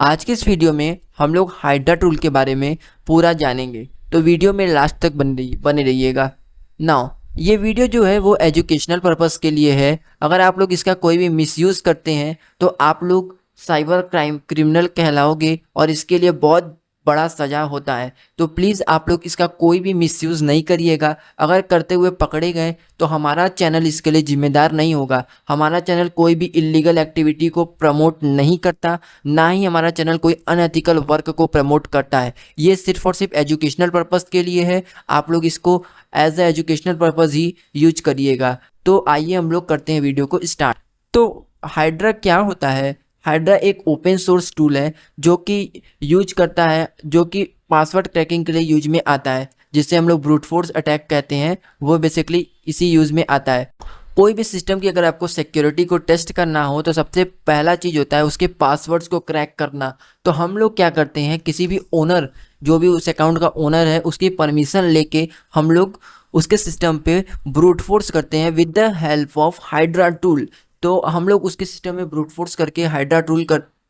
आज के इस वीडियो में हम लोग हाइड्रा टूल के बारे में पूरा जानेंगे, तो वीडियो में लास्ट तक बने रहिएगा। नाउ ये वीडियो जो है वो एजुकेशनल पर्पस के लिए है। अगर आप लोग इसका कोई भी मिसयूज़ करते हैं तो आप लोग साइबर क्राइम क्रिमिनल कहलाओगे और इसके लिए बहुत बड़ा सज़ा होता है। तो प्लीज़ आप लोग इसका कोई भी मिसयूज़ नहीं करिएगा। अगर करते हुए पकड़े गए तो हमारा चैनल इसके लिए जिम्मेदार नहीं होगा। हमारा चैनल कोई भी इलीगल एक्टिविटी को प्रमोट नहीं करता, ना ही हमारा चैनल कोई अनएथिकल वर्क को प्रमोट करता है। ये सिर्फ और सिर्फ एजुकेशनल पर्पज़ के लिए है। आप लोग इसको एज ए एजुकेशनल पर्पज़ ही यूज करिएगा। तो आइए हम लोग करते हैं वीडियो को स्टार्ट। तो हाइड्रा क्या होता है? हाइड्रा एक ओपन सोर्स टूल है जो कि यूज करता है, जो कि पासवर्ड क्रैकिंग के लिए यूज में आता है, जिसे हम लोग ब्रूट फोर्स अटैक कहते हैं। वो बेसिकली इसी यूज में आता है। कोई भी सिस्टम की अगर आपको सिक्योरिटी को टेस्ट करना हो तो सबसे पहला चीज़ होता है उसके पासवर्ड्स को क्रैक करना। तो हम लोग क्या करते हैं, किसी भी ओनर, जो भी उस अकाउंट का ओनर है, उसकी परमिशन लेके हम लोग उसके सिस्टम पे ब्रूट फोर्स करते हैं with the help of hydra tool. तो हम लोग उसके सिस्टम में ब्रूट फोर्स करके हाइड्रा टूल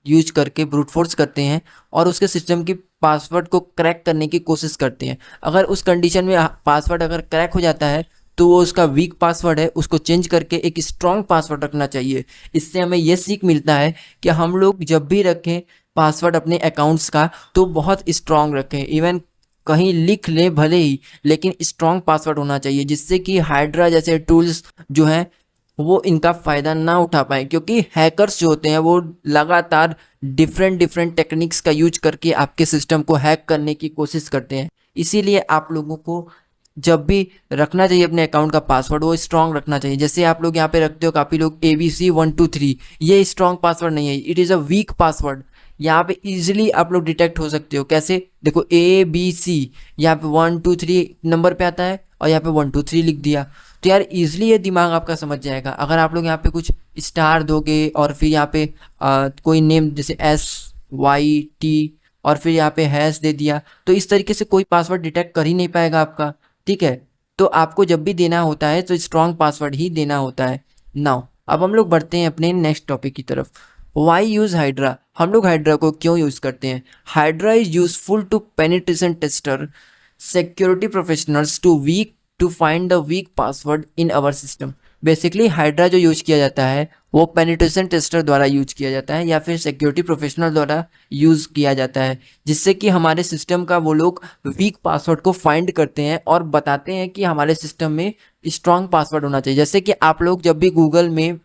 यूज करके ब्रूट फोर्स करते हैं और उसके सिस्टम की पासवर्ड को क्रैक करने की कोशिश करते हैं। अगर उस कंडीशन में पासवर्ड अगर क्रैक हो जाता है तो वो उसका वीक पासवर्ड है, उसको चेंज करके एक स्ट्रॉन्ग पासवर्ड रखना चाहिए। इससे हमें ये सीख मिलता है कि हम लोग जब भी रखें पासवर्ड अपने अकाउंट्स का तो बहुत स्ट्रॉन्ग रखें। इवन कहीं लिख लें भले ही, लेकिन स्ट्रॉन्ग पासवर्ड होना चाहिए, जिससे कि हाइड्रा जैसे टूल्स जो हैं वो इनका फ़ायदा ना उठा पाए। क्योंकि हैकर्स जो होते हैं वो लगातार डिफरेंट टेक्निक्स का यूज करके आपके सिस्टम को हैक करने की कोशिश करते हैं। इसीलिए आप लोगों को जब भी रखना चाहिए अपने अकाउंट का पासवर्ड वो स्ट्रॉन्ग रखना चाहिए। जैसे आप लोग यहाँ पे रखते हो काफ़ी लोग ABC123, ये स्ट्रॉन्ग पासवर्ड नहीं है, it is a week password. यहाँ पे इजीली आप लोग डिटेक्ट हो सकते हो। कैसे? देखो ABC, यहाँ पे 123 नंबर पे आता है और यहाँ पे 123 लिख दिया, तो यार इजीली ये दिमाग आपका समझ जाएगा। अगर आप लोग यहाँ पे कुछ स्टार दोगे और फिर यहाँ पे कोई नेम जैसे SYT और फिर यहाँ पे हैश दे दिया, तो इस तरीके से कोई पासवर्ड डिटेक्ट कर ही नहीं पाएगा आपका। ठीक है, तो आपको जब भी देना होता है तो स्ट्रॉन्ग पासवर्ड ही देना होता है। नाउ अब हम लोग बढ़ते हैं अपने नेक्स्ट टॉपिक की तरफ। Why use Hydra? हम लोग हाइड्रा को क्यों यूज़ करते हैं? Hydra is useful to penetration tester, security professionals to find the weak password in our system. Basically Hydra जो यूज किया जाता है वो पेनिट्रेशन टेस्टर द्वारा यूज किया जाता है या फिर सिक्योरिटी प्रोफेशनल द्वारा यूज़ किया जाता है, जिससे कि हमारे सिस्टम का वो लोग वीक पासवर्ड को फाइंड करते हैं और बताते हैं कि हमारे सिस्टम में स्ट्रॉन्ग पासवर्ड होना चाहिए। जैसे कि आप लोग जब भी गूगल में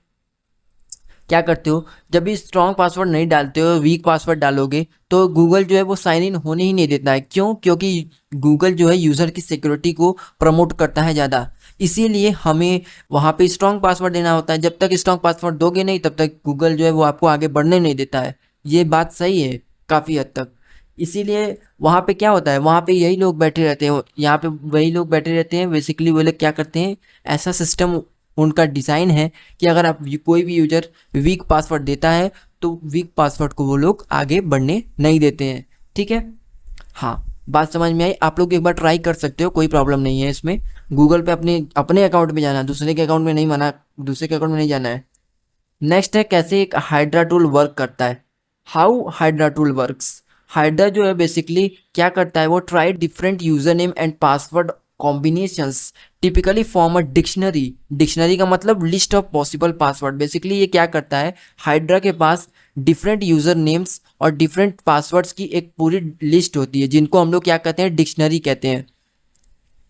क्या करते हो, जब भी स्ट्रॉन्ग पासवर्ड नहीं डालते हो, वीक पासवर्ड डालोगे तो गूगल जो है वो साइन इन होने ही नहीं देता है। क्यों? क्योंकि गूगल जो है यूज़र की सिक्योरिटी को प्रमोट करता है ज़्यादा। इसीलिए हमें वहाँ पे स्ट्रॉन्ग पासवर्ड देना होता है। जब तक स्ट्रॉन्ग पासवर्ड दोगे नहीं तब तक गूगल जो है वो आपको आगे बढ़ने नहीं देता है। ये बात सही है काफ़ी हद तक। इसीलिए वहाँ पे क्या होता है, वहाँ पे यही लोग बैठे रहते हैं, यहाँ पे वही लोग बैठे रहते हैं। बेसिकली वो लोग क्या करते हैं, ऐसा सिस्टम उनका डिज़ाइन है कि अगर आप कोई भी यूजर वीक पासवर्ड देता है तो वीक पासवर्ड को वो लोग आगे बढ़ने नहीं देते हैं। ठीक है, हाँ बात समझ में आई? आप लोग एक बार ट्राई कर सकते हो, कोई प्रॉब्लम नहीं है इसमें। गूगल पे अपने अकाउंट में जाना है, दूसरे के अकाउंट में नहीं दूसरे के अकाउंट में नहीं जाना है। नेक्स्ट है कैसे एक हाइड्रा टूल वर्क करता है। How hydra tool works? Hydra जो है बेसिकली क्या करता है, वो try different user name and password combinations typically form a dictionary का मतलब list of possible password. Basically ये क्या करता है, हाइड्रा के पास डिफरेंट यूजर नेम्स और डिफरेंट पासवर्ड्स की एक पूरी लिस्ट होती है, जिनको हम लोग क्या कहते हैं, डिक्शनरी कहते हैं।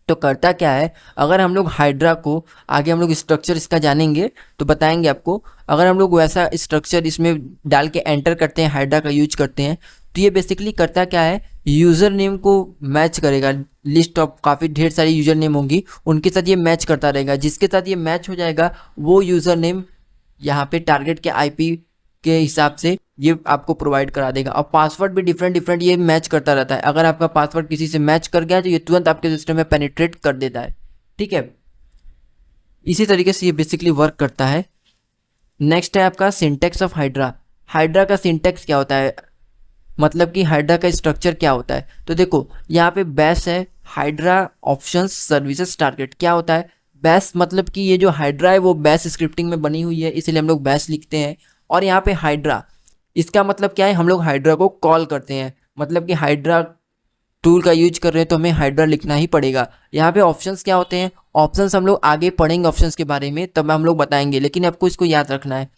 तो करता क्या है, अगर हम लोग हाइड्रा को आगे हम लोग स्ट्रक्चर इसका जानेंगे तो बताएंगे आपको। अगर हम लोग वैसा स्ट्रक्चर इसमें डाल के एंटर करते हैं, हाइड्रा का यूज करते हैं, तो ये बेसिकली करता क्या है, यूज़र नेम को मैच करेगा। लिस्ट ऑफ काफ़ी ढेर सारी यूज़र नेम होंगी, उनके साथ ये मैच करता रहेगा। जिसके साथ ये मैच हो जाएगा वो यूज़र नेम यहाँ पे टारगेट के IP के हिसाब से ये आपको प्रोवाइड करा देगा। और पासवर्ड भी डिफरेंट ये मैच करता रहता है। अगर आपका पासवर्ड किसी से मैच कर गया तो ये तुरंत आपके सिस्टम में पेनिट्रेट कर देता है। ठीक है, इसी तरीके से ये बेसिकली वर्क करता है। नेक्स्ट है आपका सिंटेक्स ऑफ हाइड्रा। हाइड्रा का सिंटेक्स क्या होता है, मतलब कि हाइड्रा का स्ट्रक्चर क्या होता है? तो देखो यहाँ पे बैश है, हाइड्रा ऑप्शंस सर्विसेज टारगेट। क्या होता है बैश? मतलब कि ये जो हाइड्रा है वो बैश स्क्रिप्टिंग में बनी हुई है, इसलिए हम लोग बैश लिखते हैं। और यहाँ पे हाइड्रा इसका मतलब क्या है, हम लोग हाइड्रा को कॉल करते हैं, मतलब कि हाइड्रा टूल का यूज कर रहे हैं तो हमें हाइड्रा लिखना ही पड़ेगा। यहाँ पे ऑप्शंस क्या होते हैं, ऑप्शंस हम लोग आगे पढ़ेंगे ऑप्शंस के बारे में, तब हम लोग बताएंगे, लेकिन आपको इसको याद रखना है।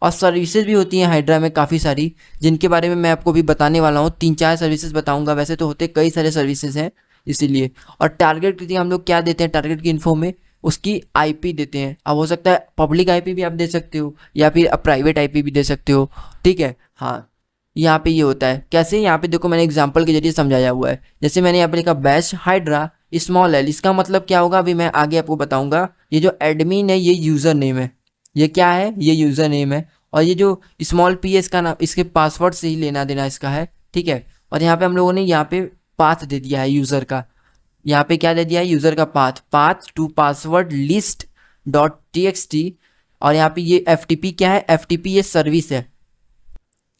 और सर्विसेज भी होती हैं हाइड्रा में काफ़ी सारी, जिनके बारे में मैं आपको भी बताने वाला हूँ। 3-4 सर्विसेज बताऊंगा, वैसे तो होते कई सारे सर्विसेज हैं इसीलिए। और टारगेट के लिए हम लोग क्या देते हैं, टारगेट की इन्फो में उसकी आईपी देते हैं। अब हो सकता है पब्लिक आईपी भी आप दे सकते हो या फिर आप प्राइवेट आईपी भी दे सकते हो, ठीक है। हाँ, यहाँ पे ये होता है कैसे, यहाँ पे देखो मैंने एग्जांपल के जरिए समझाया हुआ है। जैसे मैंने यहाँ पे लिखा बैश हाइड्रा स्मॉल एल, इसका मतलब क्या होगा अभी मैं आगे आपको बताऊंगा। ये जो एडमिन है ये यूज़र नेम है, ये क्या है, ये यूज़र नेम है। और ये जो स्मॉल पी है इसका नाम, इसके पासवर्ड से ही लेना देना इसका है, ठीक है। और यहाँ पे हम लोगों ने यहाँ पे पाथ दे दिया है यूज़र का, यहाँ पे क्या दे दिया है, यूज़र का path to password list dot txt। और यहाँ पे ये FTP क्या है, FTP ये सर्विस है,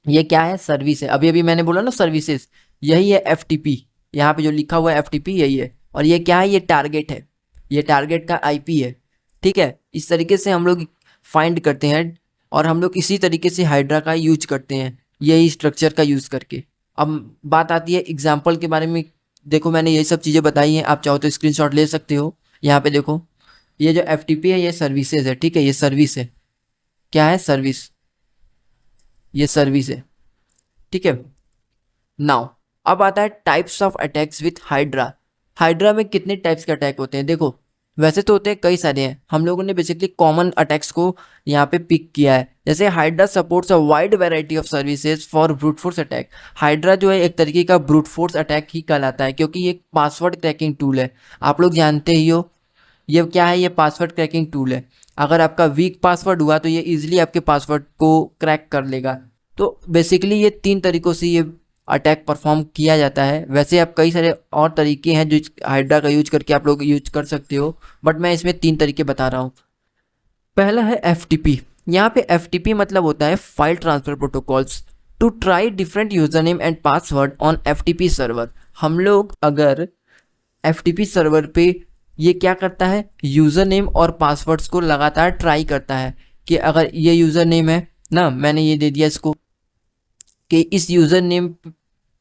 ये क्या है, सर्विस है। अभी अभी मैंने बोला ना सर्विसेज, यही है FTP, यहाँ पे जो लिखा हुआ है FTP यही है। और ये क्या है, ये टारगेट है, ये टारगेट का IP है, ठीक है। इस तरीके से हम लोग फाइंड करते हैं और हम लोग इसी तरीके से हाइड्रा का यूज करते हैं, यही स्ट्रक्चर का यूज़ करके। अब बात आती है एग्जाम्पल के बारे में। देखो मैंने यही सब चीज़ें बताई हैं, आप चाहो तो स्क्रीनशॉट ले सकते हो। यहाँ पे देखो ये जो FTP है ये सर्विसेज है, ठीक है, ये सर्विस है, क्या है, सर्विस, ये सर्विस है, ठीक है। नाउ अब आता है types of attacks with hydra. Hydra में कितने टाइप्स के अटैक होते हैं, देखो वैसे तो होते हैं कई सारे हैं, हम लोगों ने बेसिकली कॉमन अटैक्स को यहाँ पे पिक किया है। जैसे hydra supports a wide variety of services for brute force attack. Hydra जो है एक तरीके का ब्रूट फोर्स अटैक ही कहलाता है, क्योंकि ये एक पासवर्ड क्रैकिंग टूल है, आप लोग जानते ही हो। ये क्या है, ये पासवर्ड क्रैकिंग टूल है। अगर आपका वीक पासवर्ड हुआ तो ये इजीली आपके पासवर्ड को क्रैक कर लेगा। तो बेसिकली ये 3 तरीक़ों से ये अटैक परफॉर्म किया जाता है। वैसे आप कई सारे और तरीके हैं जो हाइड्रा का यूज करके आप लोग यूज कर सकते हो, बट मैं इसमें 3 तरीके बता रहा हूँ। पहला है FTP। यहाँ पे FTP मतलब होता है file transfer protocols to try different user name and password on FTP server. हम लोग अगर FTP सर्वर पे ये क्या करता है, यूज़र नेम और पासवर्ड्स को लगातार ट्राई करता है कि अगर ये यूज़र नेम है ना, मैंने ये दे दिया इसको कि इस यूज़र नेम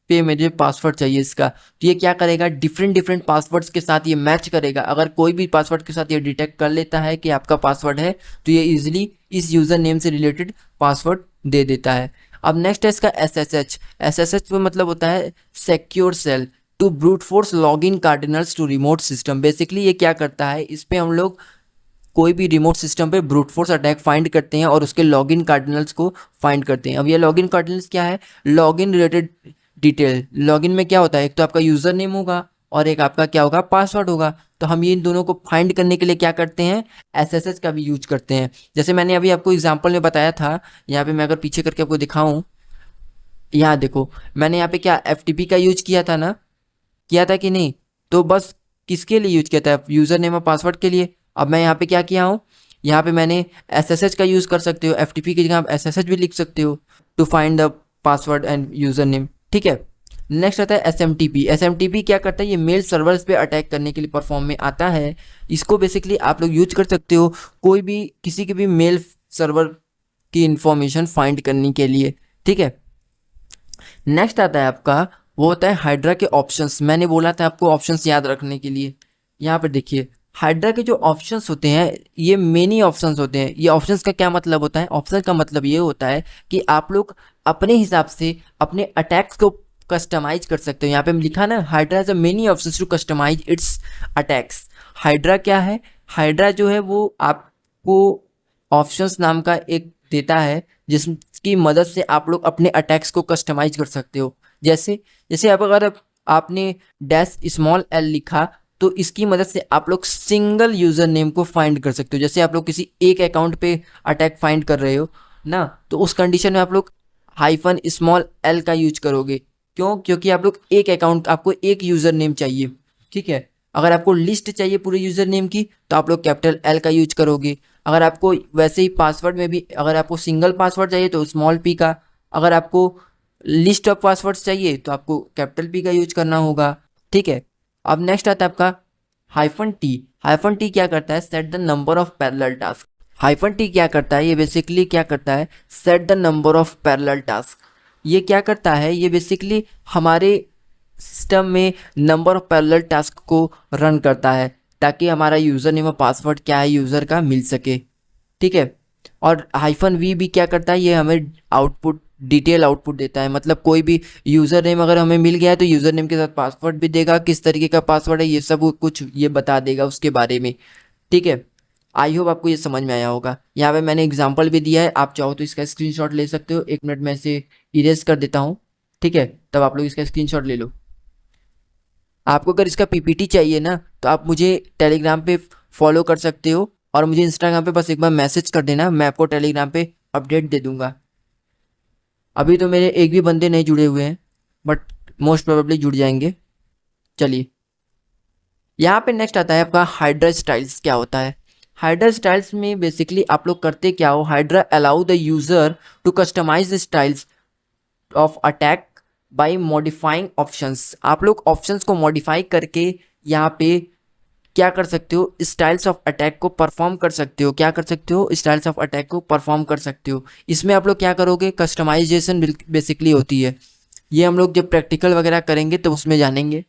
पे मुझे पासवर्ड चाहिए इसका, तो ये क्या करेगा, डिफरेंट पासवर्ड्स के साथ ये मैच करेगा। अगर कोई भी पासवर्ड के साथ ये डिटेक्ट कर लेता है कि आपका पासवर्ड है, तो ये इजीली इस यूज़र नेम से रिलेटेड पासवर्ड दे देता है। अब नेक्स्ट है इसका SSH। SSH में मतलब होता है secure shell to brute force login credentials to remote system. Basically ये क्या करता है, इस पे हम लोग कोई भी रिमोट सिस्टम पे ब्रूट फोर्स अटैक फाइंड करते हैं और उसके लॉगिन कार्डिनल्स को फाइंड करते हैं। अब ये लॉगिन कार्डिनल्स क्या है, लॉगिन रिलेटेड डिटेल। लॉगिन में क्या होता है, एक तो आपका यूज़र नेम होगा और एक आपका क्या होगा, पासवर्ड होगा। तो हम ये इन दोनों को फाइंड करने के लिए क्या करते हैं, SSH का भी यूज करते हैं। जैसे मैंने अभी आपको एग्जाम्पल में बताया था, यहाँ पे मैं अगर पीछे करके आपको दिखाऊँ, यहाँ देखो मैंने यहाँ पे क्या FTP का यूज किया था ना, किया था कि नहीं, तो बस किसके लिए यूज किया था, यूज़र नेम और पासवर्ड के लिए। अब मैं यहाँ पे क्या किया हूँ, यहाँ पे मैंने SSH का यूज़ कर सकते हो, FTP की जगह आप SSH भी लिख सकते हो to find the password and user name, ठीक है। नेक्स्ट आता है SMTP। SMTP क्या करता है, ये मेल सर्वर्स पे अटैक करने के लिए परफॉर्म में आता है। इसको बेसिकली आप लोग यूज कर सकते हो कोई भी किसी के भी मेल सर्वर की इंफॉर्मेशन फाइंड करने के लिए, ठीक है। नेक्स्ट आता है आपका, वो होता है हाइड्रा के ऑप्शंस। मैंने बोला था आपको ऑप्शंस याद रखने के लिए। यहाँ पर देखिए हाइड्रा के जो ऑप्शंस होते हैं ये मेनी ऑप्शंस होते हैं। ये ऑप्शंस का क्या मतलब होता है, ऑप्शन का मतलब ये होता है कि आप लोग अपने हिसाब से अपने अटैक्स को कस्टमाइज कर सकते हो। यहाँ पे लिखा ना, Hydra has a many options to customize its attacks. Hydra क्या है, हाइड्रा जो है वो आपको ऑप्शंस नाम का एक देता है जिसकी मदद से आप लोग अपने अटैक्स को कस्टमाइज कर सकते हो। जैसे जैसे आप अगर आपने -l लिखा तो इसकी मदद से आप लोग सिंगल यूज़र नेम को फाइंड कर सकते हो। जैसे आप लोग किसी एक अकाउंट पे अटैक फाइंड कर रहे हो ना, तो उस कंडीशन में आप लोग -l का यूज करोगे। क्यों, क्योंकि आप लोग एक अकाउंट, आपको एक यूज़र नेम चाहिए, ठीक है। अगर आपको लिस्ट चाहिए पूरे यूज़र नेम की तो आप लोग L का यूज करोगे। अगर आपको वैसे ही पासवर्ड में भी अगर आपको सिंगल पासवर्ड चाहिए तो P का। अगर आपको लिस्ट ऑफ पासवर्ड्स चाहिए तो आपको P का यूज करना होगा, ठीक है। अब नेक्स्ट आता है आपका -T। -T क्या करता है, set the number of parallel task. Hyphen T क्या करता है, ये बेसिकली क्या करता है, set the number of parallel task. ये क्या करता है, ये बेसिकली हमारे सिस्टम में नंबर ऑफ पैरेलल टास्क को रन करता है ताकि हमारा यूज़र नेम और पासवर्ड क्या है यूज़र का मिल सके, ठीक है। और हाइफन वी भी क्या करता है, ये हमें आउटपुट डिटेल आउटपुट देता है, मतलब कोई भी यूज़र नेम अगर हमें मिल गया है तो यूज़र नेम के साथ पासवर्ड भी देगा, किस तरीके का पासवर्ड है ये सब कुछ ये बता देगा उसके बारे में, ठीक है। आई होप आपको ये समझ में आया होगा। यहाँ पे मैंने एग्जांपल भी दिया है, आप चाहो तो इसका स्क्रीनशॉट ले सकते हो। 1 मिनट में इसे इरेज कर देता हूँ, ठीक है, तब आप लोग इसका स्क्रीनशॉट ले लो। आपको अगर इसका पीपीटी चाहिए ना तो आप मुझे टेलीग्राम पे फॉलो कर सकते हो और मुझे इंस्टाग्राम पे बस एक बार मैसेज कर देना, मैं आपको टेलीग्राम पे अपडेट दे दूंगा। अभी तो मेरे एक भी बंदे नहीं जुड़े हुए हैं बट मोस्ट प्रोबेबली जुड़ जाएंगे। चलिए, यहाँ पे नेक्स्ट आता है आपका हाइड्रा स्टाइल्स। क्या होता है हाइड्रा स्टाइल्स में, बेसिकली आप लोग करते क्या हो, Hydra allow the user to customize the styles of attack by modifying options. आप लोग ऑप्शंस को मॉडिफाई करके यहाँ पे क्या कर सकते हो, स्टाइल्स ऑफ अटैक को परफॉर्म कर सकते हो। क्या कर सकते हो, स्टाइल्स ऑफ अटैक को परफॉर्म कर सकते हो। इसमें आप लोग क्या करोगे, कस्टमाइजेशन बेसिकली होती है। ये हम लोग जब प्रैक्टिकल वगैरह करेंगे तो उसमें जानेंगे।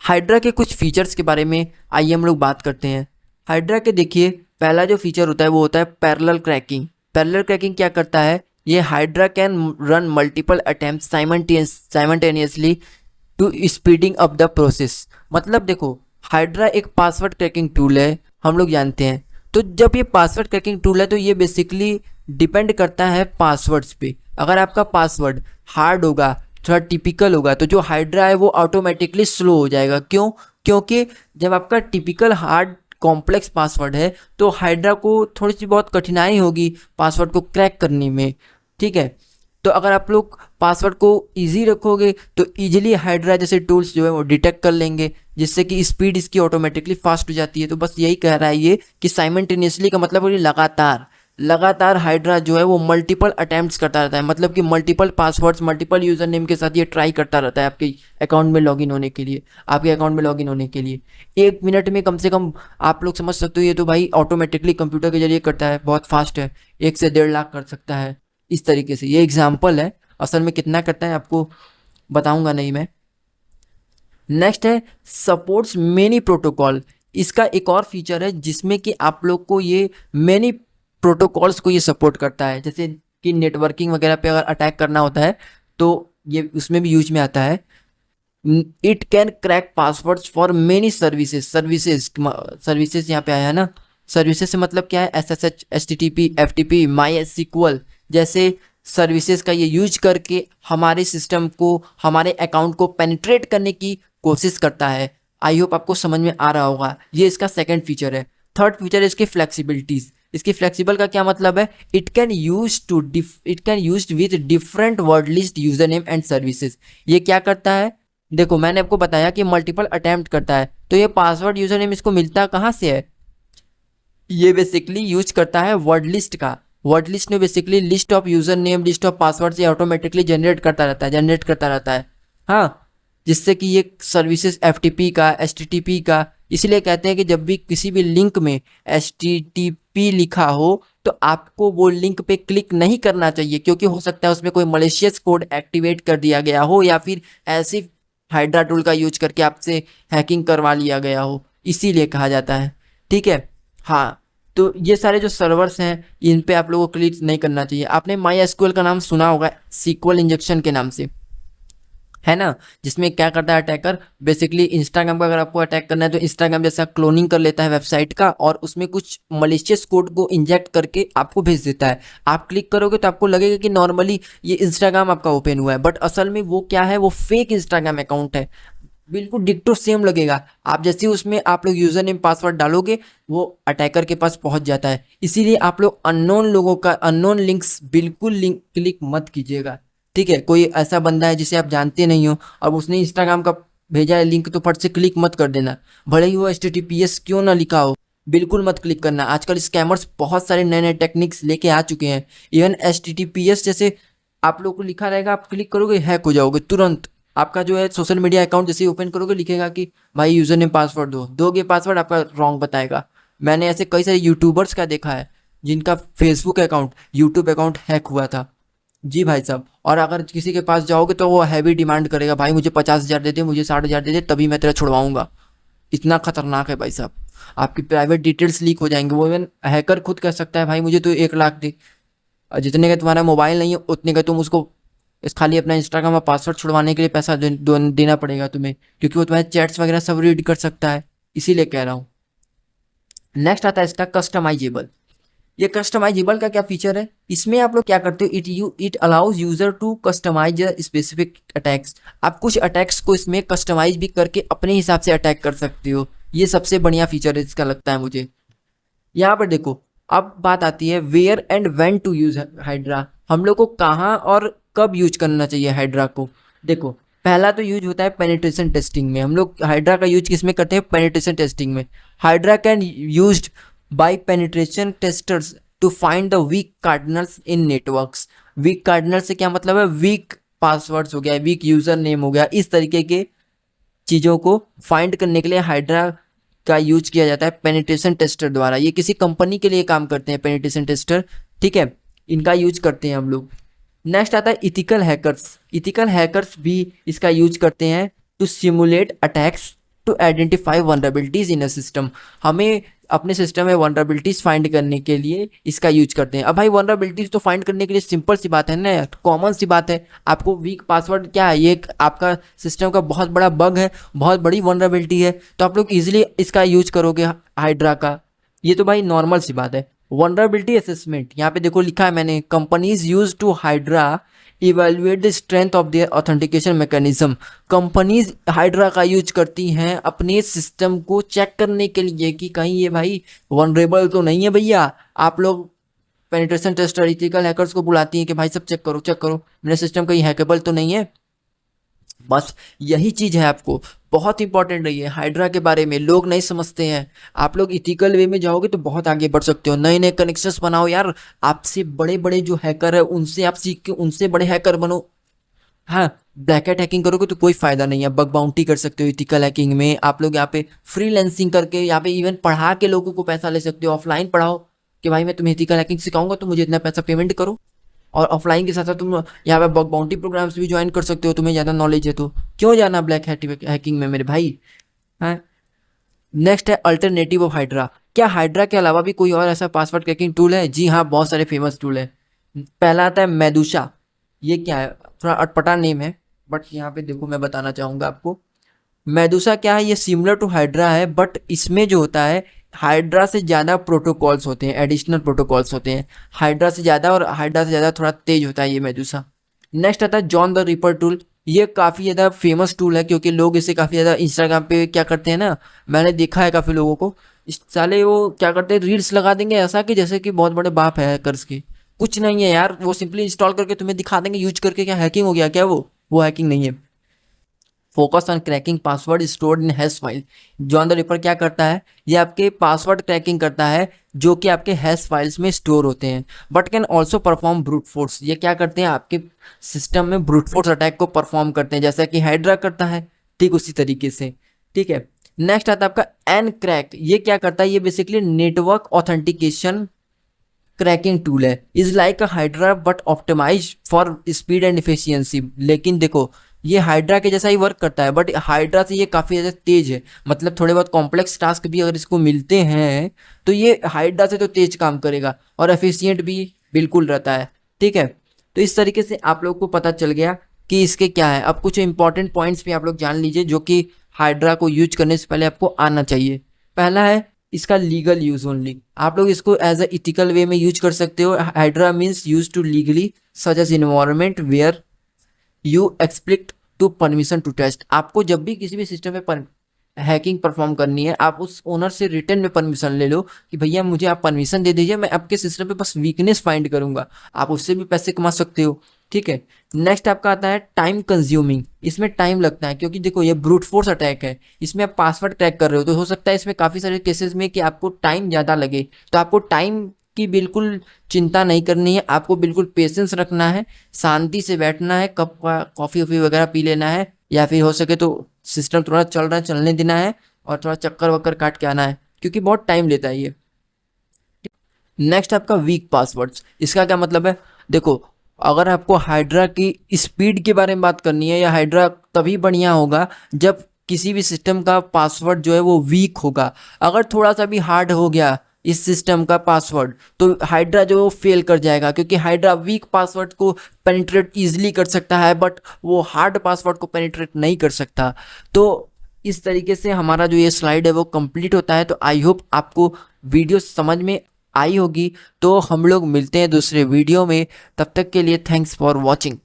हाइड्रा के कुछ फीचर्स के बारे में आइए हम लोग बात करते हैं। हाइड्रा के देखिए, पहला जो फीचर होता है वो होता है पैरेलल क्रैकिंग। पैरेलल क्रैकिंग क्या करता है, ये Hydra can run multiple attempt simultaneously to speeding up the process. मतलब देखो, हाइड्रा एक पासवर्ड क्रैकिंग टूल है, हम लोग जानते हैं। तो जब ये पासवर्ड क्रैकिंग टूल है तो ये बेसिकली डिपेंड करता है पासवर्ड्स पे। अगर आपका पासवर्ड हार्ड होगा, थोड़ा टिपिकल होगा, तो जो हाइड्रा है वो ऑटोमेटिकली स्लो हो जाएगा। क्यों, क्योंकि जब आपका टिपिकल हार्ड कॉम्प्लेक्स पासवर्ड है तो हाइड्रा को थोड़ी सी बहुत कठिनाई होगी पासवर्ड को क्रैक करने में, ठीक है। तो अगर आप लोग पासवर्ड को इजी रखोगे तो इजीली हाइड्रा जैसे टूल्स जो है वो डिटेक्ट कर लेंगे, जिससे कि स्पीड इसकी ऑटोमेटिकली फास्ट हो जाती है। तो बस यही कह रहा है ये कि साइमल्टेनियसली का मतलब है लगातार हाइड्रा जो है वो मल्टीपल अटेम्प्ट्स करता रहता है, मतलब कि multiple passwords multiple user name के साथ ये ट्राई करता रहता है आपके अकाउंट में लॉगिन होने के लिए। 1 मिनट में कम से कम आप लोग समझ सकते हो, ये तो भाई ऑटोमेटिकली कंप्यूटर के जरिए करता है, बहुत फास्ट है, 1 से 1.5 लाख कर सकता है इस तरीके से। ये एग्जाम्पल है, असल में कितना करता है आपको बताऊंगा नहीं मैं। नेक्स्ट है सपोर्ट्स मेनी प्रोटोकॉल। इसका एक और फीचर है जिसमें कि आप लोग को ये मेनी प्रोटोकॉल्स को ये सपोर्ट करता है, जैसे कि नेटवर्किंग वगैरह पे अगर अटैक करना होता है तो ये उसमें भी यूज में आता है। It can crack passwords for many services यहाँ पे आया है ना। सर्विसेज से मतलब क्या है, SSH, HTTP, FTP, MySQL जैसे सर्विसेज का ये यूज करके हमारे सिस्टम को, हमारे अकाउंट को पेनिट्रेट करने की कोशिश करता है। आई होप आपको समझ में आ रहा होगा। ये इसका सेकंड फीचर है। थर्ड फीचर है इसकी फ्लेक्सिबिलिटीज। इसकी फ्लेक्सिबल का क्या मतलब है, it can use with different word list user name and services. ये क्या करता है, देखो मैंने आपको बताया कि मल्टीपल अटेम्प्ट करता है, तो ये पासवर्ड यूजर नेम इसको मिलता कहाँ से है, ये बेसिकली यूज करता है वर्ड लिस्ट का। वर्ड लिस्ट में basically list of user name, list of password से ऑटोमेटिकली जनरेट करता रहता है, हाँ, जिससे कि ये सर्विसेज FTP का, HTTP का, इसलिए कहते हैं कि जब भी किसी भी लिंक में HTTP लिखा हो तो आपको वो लिंक पे क्लिक नहीं करना चाहिए, क्योंकि हो सकता है उसमें कोई मलिशियस कोड एक्टिवेट कर दिया गया हो या फिर ऐसी हाइड्रा टूल का यूज करके आपसे हैकिंग करवा लिया गया हो, इसीलिए कहा जाता है, ठीक है। हाँ, तो ये सारे जो सर्वर्स हैं इन पे आप लोगों को क्लिक नहीं करना चाहिए। आपने MySQL का नाम सुना होगा, SQL इंजेक्शन के नाम से, है ना, जिसमें क्या करता है अटैकर, बेसिकली इंस्टाग्राम का अगर आपको अटैक करना है तो इंस्टाग्राम जैसा क्लोनिंग कर लेता है वेबसाइट का और उसमें कुछ मलिशियस कोड को इंजेक्ट करके आपको भेज देता है। आप क्लिक करोगे तो आपको लगेगा कि नॉर्मली ये इंस्टाग्राम आपका ओपन हुआ है, बट असल में वो क्या है, वो फेक इंस्टाग्राम अकाउंट है, बिल्कुल डिक्टो सेम लगेगा। आप जैसे ही उसमें आप लोग यूजर नेम पासवर्ड डालोगे वो अटैकर के पास पहुंच जाता है। इसीलिए आप लोग अननोन लोगों का, अननोन लिंक्स बिल्कुल लिंक क्लिक मत कीजिएगा, ठीक है। कोई ऐसा बंदा है जिसे आप जानते नहीं हो और उसने इंस्टाग्राम का भेजा है लिंक तो फट से क्लिक मत कर देना, भले ही वो HTTPS क्यों ना लिखा हो, बिल्कुल मत क्लिक करना। आजकल स्कैमर्स बहुत सारे नए नए टेक्निक्स लेके आ चुके हैं। इवन HTTPS जैसे आप लोग को लिखा रहेगा, आप क्लिक करोगे हैक हो जाओगे तुरंत। आपका जो है सोशल मीडिया अकाउंट जैसे ओपन करोगे लिखेगा कि भाई यूजर नेम पासवर्ड दोगे पासवर्ड, आपका रॉन्ग बताएगा, मैंने ऐसे कई सारे यूट्यूबर्स का देखा है जिनका Facebook account, YouTube account hack हुआ था। जी भाई साहब, और अगर किसी के पास जाओगे तो वो हैवी डिमांड करेगा, भाई मुझे 50,000 दे दे, मुझे 60,000 दे दे, तभी मैं तेरा छुड़वाऊंगा। इतना खतरनाक है भाई साहब। आपकी प्राइवेट डिटेल्स लीक हो जाएंगे। वो इवन हैकर खुद कह सकता है भाई मुझे तो 1 लाख दे, और जितने का तुम्हारा मोबाइल नहीं है उतने का तुम उसको इस खाली अपना इंस्टाग्राम का पासवर्ड छुड़वाने के लिए पैसा देना पड़ेगा तुम्हें, क्योंकि वो तुम्हारे चैट्स वगैरह सब रीड कर सकता है, इसीलिए कह रहा हूँ। नेक्स्ट आता है इसका कस्टमाइजेबल। ये कस्टमाइजेबल का क्या फीचर है, इसमें आप लोग क्या करते हो, it allows user to customize specific attacks. आप कुछ अटैक्स को इसमें कस्टमाइज भी करके अपने हिसाब से अटैक कर सकते हो। ये सबसे बढ़िया फीचर है इसका लगता है मुझे। यहाँ पर देखो, अब बात आती है where and when to use Hydra. हम लोग को कहाँ और कब यूज करना चाहिए हाइड्रा को। देखो, पहला तो यूज होता है पेनिट्रेशन टेस्टिंग में। हम लोग हाइड्रा का यूज किस में करते हैं, पेनिट्रेशन टेस्टिंग में। Hydra can used by penetration testers to find the weak credentials in networks. Weak credential से क्या मतलब है, वीक पासवर्ड्स हो गया, वीक यूजर नेम हो गया, इस तरीके के चीज़ों को फाइंड करने के लिए हाइड्रा का यूज किया जाता है पेनिट्रेशन टेस्टर द्वारा। ये किसी कंपनी के लिए काम करते हैं पेनिट्रेशन टेस्टर, ठीक है, इनका यूज करते हैं हम लोग। नेक्स्ट आता है इथिकल हैकर्स। इथिकल हैकर्स भी इसका यूज करते हैं to simulate attacks to identify vulnerabilities in a system. हमें अपने सिस्टम में वनरेबिलिटीज फाइंड करने के लिए इसका यूज करते हैं। अब भाई वनरेबिलिटीज तो फाइंड करने के लिए सिंपल सी बात है ना, कॉमन सी बात है। आपको वीक पासवर्ड क्या है, ये एक आपका सिस्टम का बहुत बड़ा बग है, बहुत बड़ी वनरेबिलिटी है, तो आप लोग इजीली इसका यूज करोगे हाइड्रा का। ये तो भाई नॉर्मल सी बात है। वनरेबिलिटी असेसमेंट, यहाँ पे देखो लिखा है मैंने, companies use to Hydra evaluate the strength of their authentication mechanism. Companies Hydra का यूज करती हैं अपने सिस्टम को चेक करने के लिए कि कहीं ये भाई वनरेबल तो नहीं है भैया। आप लोग पेनिट्रेशन टेस्टर इथिकल हैकर्स को बुलाती हैं कि भाई सब चेक करो चेक करो, मेरा सिस्टम कहीं हैकेबल तो नहीं है। बस यही चीज़ है, आपको बहुत इंपॉर्टेंट रही है हाइड्रा के बारे में, लोग नहीं समझते हैं। आप लोग इथिकल वे में जाओगे तो बहुत आगे बढ़ सकते हो, नए नए कनेक्शंस बनाओ यार, आपसे बड़े बड़े जो हैकर है उनसे आप सीख के उनसे बड़े हैकर बनो। हाँ, ब्लैक हैट हैकिंग करोगे तो कोई फायदा नहीं है, बग बाउंटी कर सकते हो इथिकल हैकिंग में। आप लोग यहाँ पे फ्रीलांसिंग करके यहाँ पे इवन पढ़ा के लोगों को पैसा ले सकते हो। ऑफलाइन पढ़ाओ कि भाई मैं तुम्हें इथिकल हैकिंग सिखाऊंगा तो मुझे इतना पैसा पेमेंट करो, और ऑफलाइन के साथ साथ तुम यहाँ पे बग बाउंटी प्रोग्राम्स भी ज्वाइन कर सकते हो, तुम्हें ज़्यादा नॉलेज है तो क्यों जाना ब्लैक हैकिंग में मेरे भाई। हाँ, नेक्स्ट है अल्टरनेटिव ऑफ हाइड्रा। क्या हाइड्रा के अलावा भी कोई और ऐसा पासवर्ड क्रैकिंग टूल है? जी हाँ, बहुत सारे फेमस टूल है। पहला आता है मेदुसा। ये क्या है, थोड़ा अटपटा नेम है, बट यहाँ पे देखो मैं बताना चाहूँगा आपको। मेदुसा क्या है, ये सिमिलर टू हाइड्रा है, बट इसमें जो होता है हाइड्रा से ज़्यादा प्रोटोकॉल्स होते हैं, एडिशनल प्रोटोकॉल्स होते हैं हाइड्रा से ज़्यादा, और हाइड्रा से ज़्यादा थोड़ा तेज होता है ये मेदुसा। नेक्स्ट आता है जॉन द रिपर टूल। ये काफ़ी ज़्यादा फेमस टूल है क्योंकि लोग इसे काफ़ी ज़्यादा इंस्टाग्राम पे क्या करते हैं ना, मैंने देखा है काफ़ी लोगों को, इस साले वो क्या करते हैं रील्स लगा देंगे ऐसा कि जैसे कि बहुत बड़े बाप है हैकर्स के। कुछ नहीं है यार, वो सिंपली इंस्टॉल करके तुम्हें दिखा देंगे यूज करके, क्या हैकिंग हो गया क्या? वो हैकिंग नहीं है। Focus on cracking password stored in hash file. John the ripper क्या करता है, ये आपके पासवर्ड क्रैकिंग करता है जो कि आपके हैश फाइल्स में स्टोर होते हैं, but can also perform brute force. ये क्या करते हैं, आपके सिस्टम में ब्रूट फोर्स अटैक को परफॉर्म करते हैं, जैसा कि हाइड्रा करता है, ठीक उसी तरीके से, ठीक है। नेक्स्ट आता है आपका एन क्रैक। ये क्या करता है, ये basically network authentication cracking tool है। Is like a Hydra but optimise for speed and efficiency. लेकिन देखो, ये हाइड्रा के जैसा ही वर्क करता है, बट हाइड्रा से ये काफ़ी ज़्यादा तेज है, मतलब थोड़े बहुत कॉम्प्लेक्स टास्क भी अगर इसको मिलते हैं तो ये हाइड्रा से तो तेज काम करेगा, और एफिशिएंट भी बिल्कुल रहता है, ठीक है। तो इस तरीके से आप लोग को पता चल गया कि इसके क्या है। अब कुछ इंपॉर्टेंट पॉइंट्स भी आप लोग जान लीजिए जो कि हाइड्रा को यूज करने से पहले आपको आना चाहिए। पहला है इसका लीगल यूज ओनली। आप लोग इसको एज अ इथिकल वे में यूज कर सकते हो। Hydra means use to legally such as environment where you explicit to permission to test. आपको जब भी किसी भी सिस्टम में हैकिंग परफॉर्म करनी है, आप उस ओनर से रिटर्न में परमिशन ले लो कि भैया मुझे आप परमिशन दे दीजिए, मैं आपके सिस्टम पे बस वीकनेस फाइंड करूंगा। आप उससे भी पैसे कमा सकते हो, ठीक है। नेक्स्ट आपका आता है टाइम कंज्यूमिंग। इसमें टाइम लगता है क्योंकि देखो ये ब्रूट फोर्स अटैक है, इसमें आप पासवर्ड क्रैक कर रहे हो, तो हो सकता है इसमें काफ़ी सारे केसेस में कि आपको टाइम ज़्यादा लगे। तो आपको टाइम की बिल्कुल चिंता नहीं करनी है, आपको बिल्कुल पेशेंस रखना है, शांति से बैठना है, कप का कॉफ़ी वॉफ़ी वगैरह पी लेना है, या फिर हो सके तो सिस्टम थोड़ा चल रहा है चलने देना है, और थोड़ा चक्कर वक्कर काट के आना है, क्योंकि बहुत टाइम लेता है ये। नेक्स्ट आपका वीक पासवर्ड्स, इसका क्या मतलब है? देखो, अगर आपको हाइड्रा की स्पीड के बारे में बात करनी है, या हाइड्रा तभी बढ़िया होगा जब किसी भी सिस्टम का पासवर्ड जो है वो वीक होगा। अगर थोड़ा सा भी हार्ड हो गया इस सिस्टम का पासवर्ड, तो हाइड्रा जो है वो फेल कर जाएगा, क्योंकि हाइड्रा वीक पासवर्ड को पेनिट्रेट ईजिली कर सकता है, बट वो हार्ड पासवर्ड को पेनिट्रेट नहीं कर सकता। तो इस तरीके से हमारा जो ये स्लाइड है वो कंप्लीट होता है। तो आई होप आपको वीडियो समझ में आई होगी। तो हम लोग मिलते हैं दूसरे वीडियो में, तब तक के लिए थैंक्स फॉर वॉचिंग।